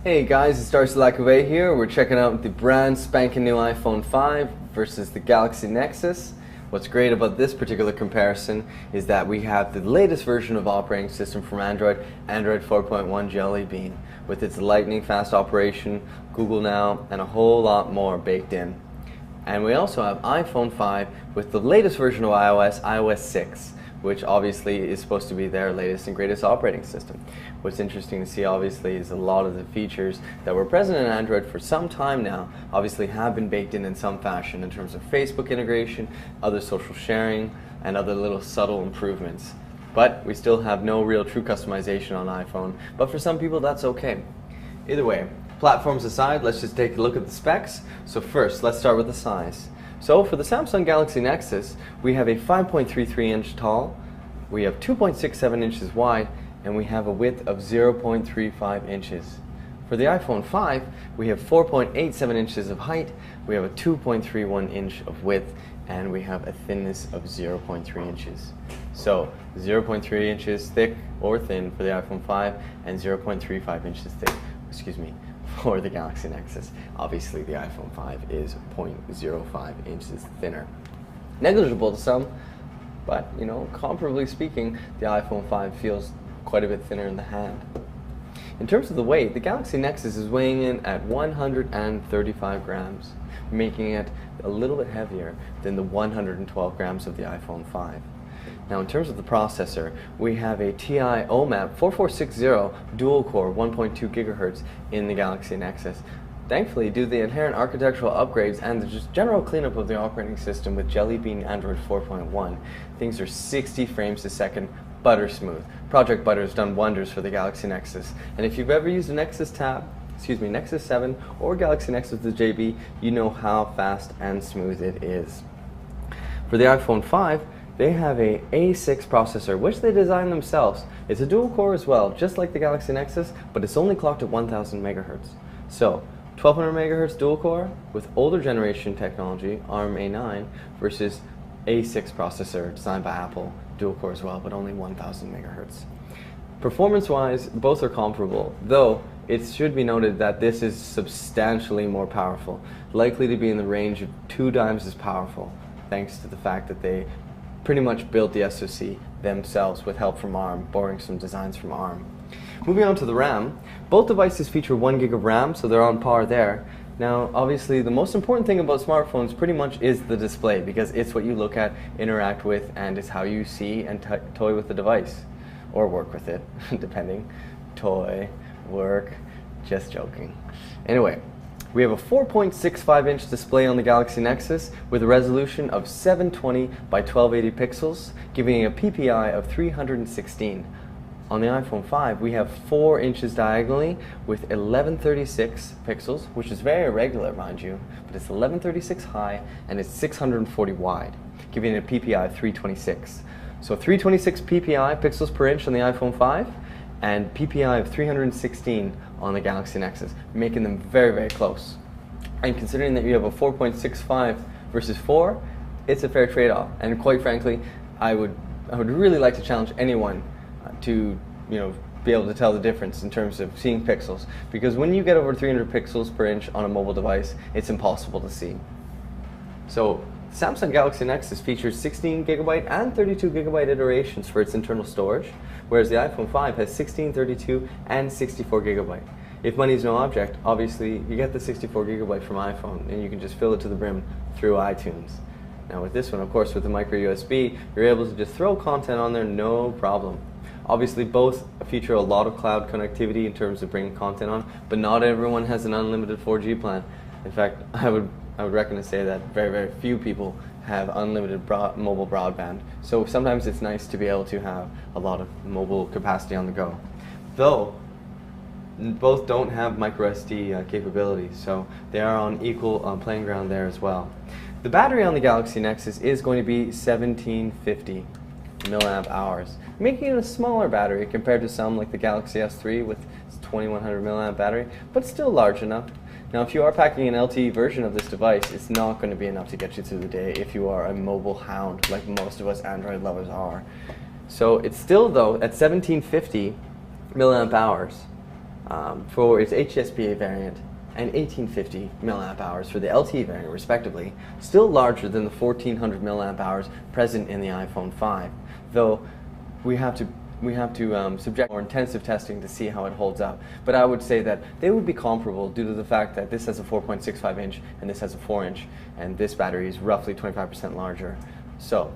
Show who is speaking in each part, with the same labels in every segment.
Speaker 1: Hey guys, it's Darcy Lacouvé here. We're checking out the brand spanking new iPhone 5 versus the Galaxy Nexus. What's great about this particular comparison is that we have the latest version of operating system from Android, Android 4.1 Jelly Bean, with its lightning fast operation, Google Now, and a whole lot more baked in. And we also have iPhone 5 with the latest version of iOS, iOS 6, which obviously is supposed to be their latest and greatest operating system. What's interesting to see obviously is a lot of the features that were present in Android for some time now obviously have been baked in some fashion in terms of Facebook integration, other social sharing, and other little subtle improvements. But we still have no real true customization on iPhone, but for some people that's okay. Either way, platforms aside, let's just take a look at the specs. So first, let's start with the size. So for the Samsung Galaxy Nexus, we have a 5.33 inch tall, we have 2.67 inches wide, and we have a width of 0.35 inches. For the iPhone 5, we have 4.87 inches of height, we have a 2.31 inch of width, and we have a thickness of 0.3 inches. So 0.3 inches thick or thin for the iPhone 5 and 0.35 inches thick, for the Galaxy Nexus. Obviously the iPhone 5 is 0.05 inches thinner. Negligible to some, but comparably speaking, the iPhone 5 feels quite a bit thinner in the hand. In terms of the weight, the Galaxy Nexus is weighing in at 135 grams, making it a little bit heavier than the 112 grams of the iPhone 5. Now in terms of the processor, we have a TI OMAP 4460 dual-core 1.2 GHz in the Galaxy Nexus. Thankfully, due to the inherent architectural upgrades and the just general cleanup of the operating system with Jelly Bean Android 4.1, things are 60 frames a second, butter smooth. Project Butter has done wonders for the Galaxy Nexus. And if you've ever used a Nexus 7 or Galaxy Nexus with the JB, you know how fast and smooth it is. For the iPhone 5, they have a A6 processor, which they designed themselves. It's a dual core as well, just like the Galaxy Nexus, but it's only clocked at 1000 megahertz. So, 1200 megahertz dual core with older generation technology, ARM A9, versus A6 processor designed by Apple, dual core as well, but only 1000 megahertz. Performance-wise, both are comparable, though it should be noted that this is substantially more powerful, likely to be in the range of 2 times as powerful, thanks to the fact that they pretty much built the SoC themselves with help from ARM, borrowing some designs from ARM. Moving on to the RAM, both devices feature 1 gig of RAM, so they're on par there. Now, obviously, the most important thing about smartphones pretty much is the display, because it's what you look at, interact with, and it's how you see and toy with the device. Or work with it, depending. Toy, work, just joking. Anyway, we have a 4.65 inch display on the Galaxy Nexus with a resolution of 720 by 1280 pixels, giving a PPI of 316. On the iPhone 5, we have 4 inches diagonally with 1136 pixels, which is very irregular, mind you, but it's 1136 high and it's 640 wide, giving it a PPI of 326. So 326 PPI, pixels per inch on the iPhone 5, and PPI of 316 on the Galaxy Nexus, making them very, very close. And considering that you have a 4.65 versus 4, it's a fair trade-off. And quite frankly, I would really like to challenge anyone to be able to tell the difference in terms of seeing pixels, because when you get over 300 pixels per inch on a mobile device, it's impossible to see. So Samsung Galaxy Nexus features 16 gigabyte and 32 gigabyte iterations for its internal storage, whereas the iPhone 5 has 16, 32, and 64 gigabyte. If money is no object, obviously you get the 64 gigabyte from iPhone and you can just fill it to the brim through iTunes. Now with this one, of course, with the micro USB, you're able to just throw content on there, no problem. Obviously both feature a lot of cloud connectivity in terms of bringing content on, but not everyone has an unlimited 4G plan. In fact, I would reckon to say that very, very few people have unlimited mobile broadband. So sometimes it's nice to be able to have a lot of mobile capacity on the go. Though, both don't have microSD capabilities, so they are on equal playing ground there as well. The battery on the Galaxy Nexus is going to be 1750 milliamp hours, making it a smaller battery compared to some like the Galaxy S3 with its 2100 milliamp battery, but still large enough. Now if you are packing an LTE version of this device, it's not going to be enough to get you through the day if you are a mobile hound like most of us Android lovers are. So it's still, though, at 1750 milliamp hours, for its HSPA variant and 1850 milliamp hours for the LTE variant respectively, still larger than the 1400 milliamp hours present in the iPhone 5, though we have to subject more intensive testing to see how it holds up. But I would say that they would be comparable due to the fact that this has a 4.65 inch and this has a 4 inch, and this battery is roughly 25% larger. So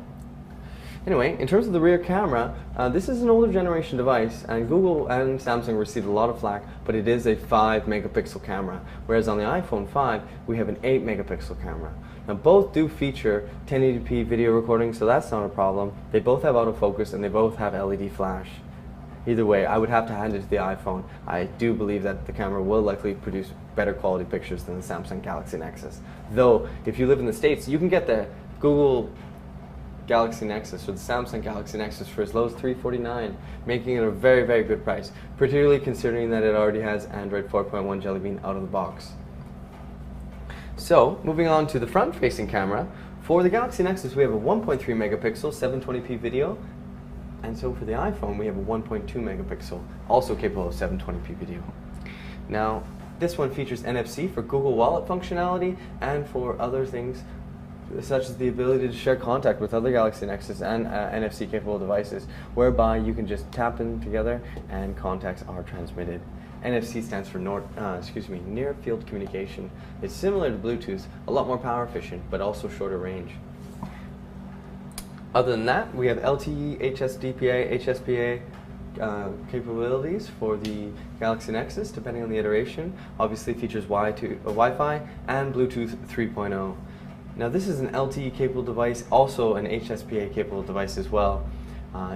Speaker 1: anyway, in terms of the rear camera, this is an older generation device, and Google and Samsung received a lot of flack, but it is a 5 megapixel camera, whereas on the iPhone 5 we have an 8 megapixel camera. Now both do feature 1080p video recording, so that's not a problem. They both have autofocus and they both have LED flash. Either way, I would have to hand it to the iPhone. I do believe that the camera will likely produce better quality pictures than the Samsung Galaxy Nexus. Though, if you live in the States, you can get the Google Galaxy Nexus or the Samsung Galaxy Nexus for as low as $349, making it a very, very good price, particularly considering that it already has Android 4.1 Jelly Bean out of the box. So, moving on to the front-facing camera, for the Galaxy Nexus we have a 1.3 megapixel 720p video, and so for the iPhone we have a 1.2 megapixel, also capable of 720p video. Now, this one features NFC for Google Wallet functionality and for other things such as the ability to share contact with other Galaxy Nexus and NFC capable devices, whereby you can just tap them together and contacts are transmitted. NFC stands for near field communication. It's similar to Bluetooth, a lot more power efficient, but also shorter range. Other than that, we have LTE, HSDPA, HSPA capabilities for the Galaxy Nexus, depending on the iteration. Obviously features Wi-Fi and Bluetooth 3.0. Now this is an LTE capable device, also an HSPA capable device as well.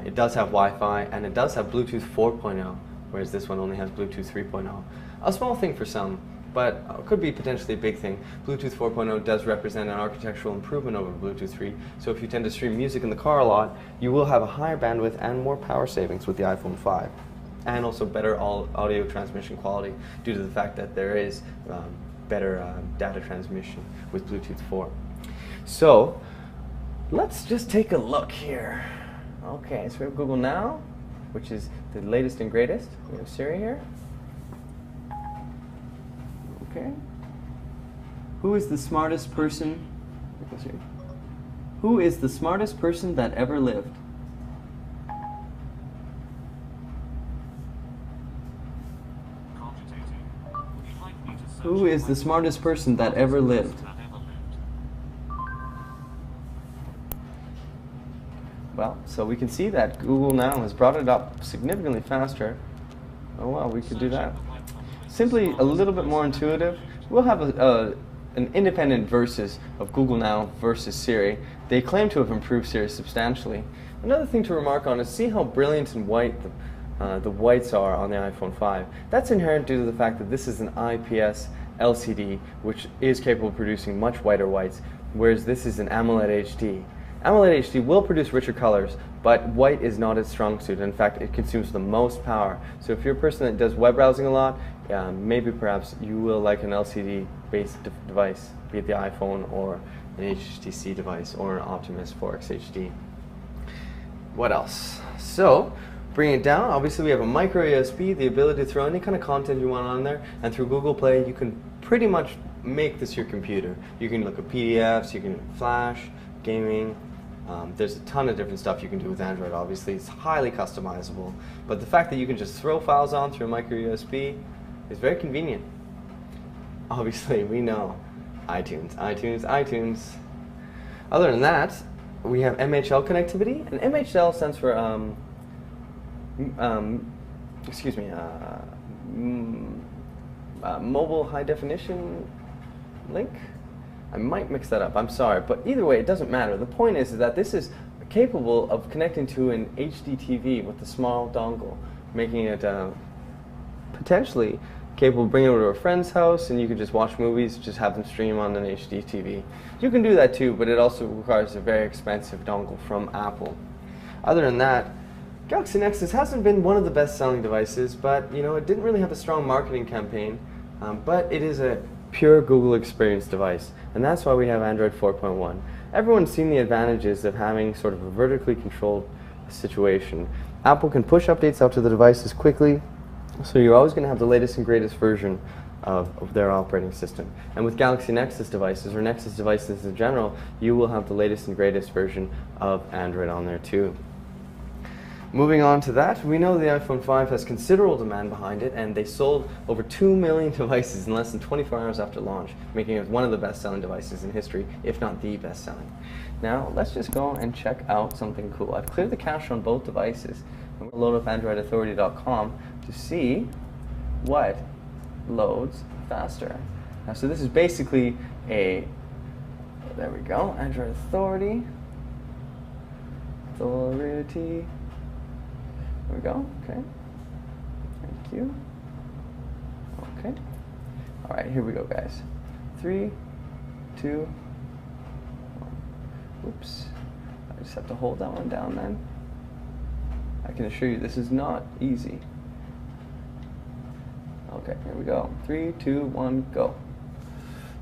Speaker 1: It does have Wi-Fi and it does have Bluetooth 4.0, whereas this one only has Bluetooth 3.0. A small thing for some, but could be potentially a big thing. Bluetooth 4.0 does represent an architectural improvement over Bluetooth 3, so if you tend to stream music in the car a lot, you will have a higher bandwidth and more power savings with the iPhone 5. And also better audio transmission quality due to the fact that there is better data transmission with Bluetooth 4. So, let's just take a look here. Okay, so we have Google Now, which is the latest and greatest. We have Siri here. Okay. Who is the smartest person? Who is the smartest person that ever lived? Who is the smartest person that ever lived? Well, so we can see that Google Now has brought it up significantly faster. Oh wow, we could do that. Simply a little bit more intuitive. We'll have an independent versus of Google Now versus Siri. They claim to have improved Siri substantially. Another thing to remark on is see how brilliant and white the whites are on the iPhone 5. That's inherent due to the fact that this is an IPS LCD, which is capable of producing much whiter whites, whereas this is an AMOLED HD. AMOLED HD will produce richer colors, but white is not its strong suit. In fact, it consumes the most power. So if you're a person that does web browsing a lot, maybe perhaps you will like an LCD-based device, be it the iPhone or an HTC device or an Optimus 4X HD. What else? So, bring it down, obviously we have a micro USB, the ability to throw any kind of content you want on there, and through Google Play you can pretty much make this your computer. You can look at PDFs, you can Flash, gaming. There's a ton of different stuff you can do with Android. Obviously it's highly customizable, but the fact that you can just throw files on through a micro USB is very convenient. Obviously we know iTunes. Other than that, we have MHL connectivity, and MHL stands for mobile high definition link. I might mix that up, I'm sorry, but either way it doesn't matter. The point is that this is capable of connecting to an HD TV with a small dongle, making it potentially capable of bringing it to a friend's house and you can just watch movies, just have them stream on an HD TV. You can do that too, but it also requires a very expensive dongle from Apple. Other than that, Galaxy Nexus hasn't been one of the best-selling devices, but you know, it didn't really have a strong marketing campaign, but it is a pure Google experience device, and that's why we have Android 4.1. Everyone's seen the advantages of having sort of a vertically controlled situation. Apple can push updates out to the devices quickly, So you're always going to have the latest and greatest version of their operating system. And with Galaxy Nexus devices, or Nexus devices in general, you will have the latest and greatest version of Android on there too. Moving on to that, we know the iPhone 5 has considerable demand behind it, and they sold over 2 million devices in less than 24 hours after launch, making it one of the best-selling devices in history, if not the best-selling. Now, let's just go and check out something cool. I've cleared the cache on both devices. I'm going to load up AndroidAuthority.com to see what loads faster. Now, so this is basically there we go, Android Authority. There we go, okay. Thank you. Okay. All right, here we go, guys. 3, 2, 1. Oops. I just have to hold that one down then. I can assure you this is not easy. Okay, here we go. 3, 2, 1, go.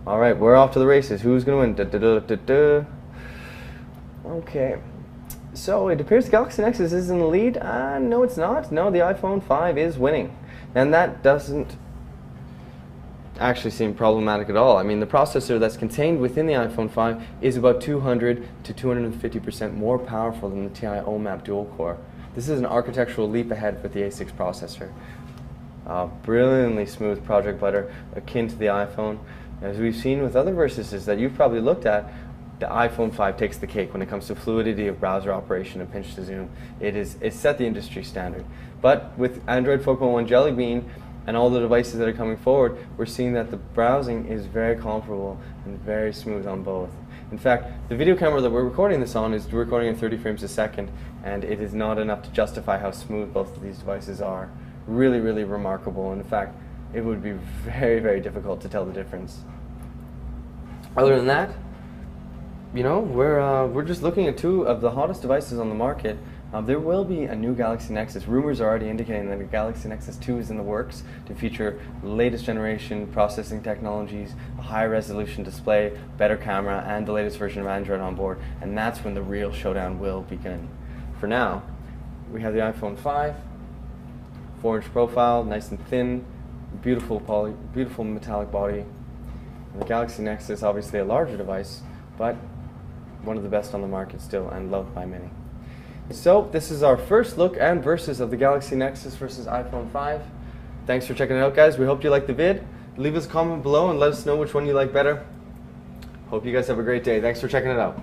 Speaker 1: All right, we're off to the races. Who's going to win? Da, da, da, da, da. Okay. So it appears the Galaxy Nexus is in the lead. No, it's not. No, the iPhone 5 is winning. And that doesn't actually seem problematic at all. I mean, the processor that's contained within the iPhone 5 is about 200 to 250% more powerful than the TI OMAP dual-core. This is an architectural leap ahead with the A6 processor. Brilliantly smooth project butter, akin to the iPhone. As we've seen with other Versuses that you've probably looked at, the iPhone 5 takes the cake when it comes to fluidity of browser operation and pinch to zoom. It's set the industry standard. But with Android 4.1 Jelly Bean and all the devices that are coming forward, we're seeing that the browsing is very comparable and very smooth on both. In fact, the video camera that we're recording this on is recording at 30 frames a second, and it is not enough to justify how smooth both of these devices are. Really, really remarkable. In fact, it would be very, very difficult to tell the difference. Other than that, you know, we're just looking at two of the hottest devices on the market. There will be a new Galaxy Nexus. Rumors are already indicating that a Galaxy Nexus 2 is in the works to feature latest generation processing technologies, a high resolution display, better camera, and the latest version of Android on board. And that's when the real showdown will begin. For now, we have the iPhone 5, 4-inch profile, nice and thin, beautiful metallic body. And the Galaxy Nexus, obviously a larger device, but one of the best on the market still and loved by many. So this is our first look and versus of the Galaxy Nexus versus iPhone 5. Thanks for checking it out, guys. We hope you liked the vid. Leave us a comment below and let us know which one you like better. Hope you guys have a great day. Thanks for checking it out.